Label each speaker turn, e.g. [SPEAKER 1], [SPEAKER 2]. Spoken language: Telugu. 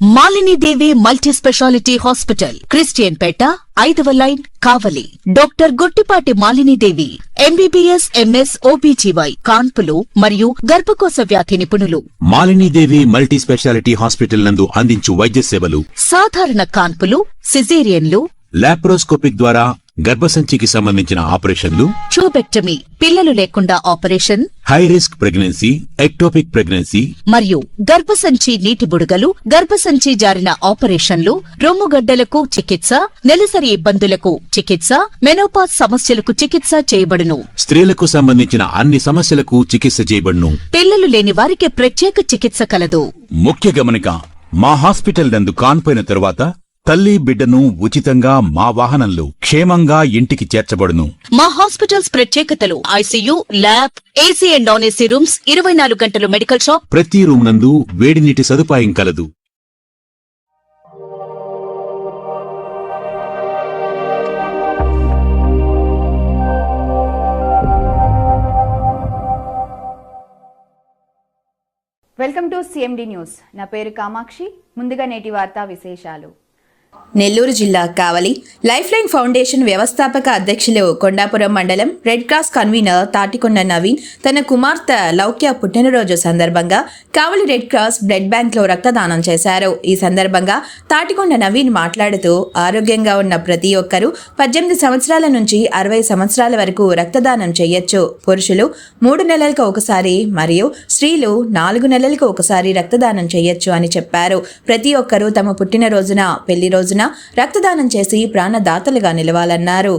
[SPEAKER 1] Malini Devi multi specialty hospital, Christian Peta, 5వ line, Kavali. Doctor Guttipati Malinidevi, MBBS, MS, OBGY, కాన్పులు మరియు గర్భకోశ వ్యాధి నిపుణులు.
[SPEAKER 2] మాలినీదేవి మల్టీ స్పెషాలిటీ హాస్పిటల్ నందు అందించు వైద్య సేవలు:
[SPEAKER 1] సాధారణ కాన్పులు, సిజేరియన్లు,
[SPEAKER 2] లాప్రోస్కోపిక్ ద్వారా గర్భసంచికి సంబంధించిన ఆపరేషన్లు,
[SPEAKER 1] ట్యూబెక్టమీ, పిల్లలు లేకుండా operation,
[SPEAKER 2] high risk pregnancy, ectopic pregnancy
[SPEAKER 1] మరియు గర్భసంచి నీటి బుడగలు, గర్భసంచి జారిన ఆపరేషన్లు, రొమ్ముగడ్డలకు చికిత్స, నెలసరి ఇబ్బందులకు చికిత్స, మెనోపాజ్ సమస్యలకు చికిత్స చేయబడును.
[SPEAKER 2] స్త్రీలకు సంబంధించిన అన్ని సమస్యలకు చికిత్స చేయబడును.
[SPEAKER 1] పిల్లలు లేని వారికి ప్రత్యేక చికిత్స కలదు.
[SPEAKER 2] ముఖ్య గమనిక: మా హాస్పిటల్ నందు కాన్పోయిన తరువాత తల్లి బిడ్డను ఉచితంగా మా వాహనంలో క్షేమంగా ఇంటికి చేర్చబడును.
[SPEAKER 1] మా హాస్పిటల్స్ ప్రత్యేకతలు: ICU, lab, AC and non AC rooms, 24 గంటలు మెడికల్ షాప్,
[SPEAKER 2] ప్రతి రూమ్ నందు వేడి నీటి సదుపాయం కలదు.
[SPEAKER 3] Welcome to CMD news. నా పేరు కామాక్షి. ముందుగా నేటి వార్తా విశేషాలు.
[SPEAKER 4] నెల్లూరు జిల్లా కావలి లైఫ్ లైన్ ఫౌండేషన్ వ్యవస్థాపక అధ్యక్షులు, కొండాపురం మండలం red cross convener Tatikonda Naveen తన కుమార్తె లౌక్య పుట్టినరోజు సందర్భంగా కావలి రెడ్ క్రాస్ బ్లడ్ బ్యాంక్లో రక్తదానం చేశారు. ఈ సందర్భంగా తాటికొండ నవీన్ మాట్లాడుతూ, ఆరోగ్యంగా ఉన్న ప్రతి ఒక్కరూ 18 సంవత్సరాల నుంచి 60 సంవత్సరాల వరకు రక్తదానం చేయొచ్చు. పురుషులు 3 నెలలకు ఒకసారి మరియు స్త్రీలు 4 నెలలకు ఒకసారి రక్తదానం చేయొచ్చు అని చెప్పారు. ప్రతి ఒక్కరూ తమ పుట్టినరోజున, పెళ్లి రోజున రక్తదానం చేసి ప్రాణదాతలుగా నిలవాలన్నారు.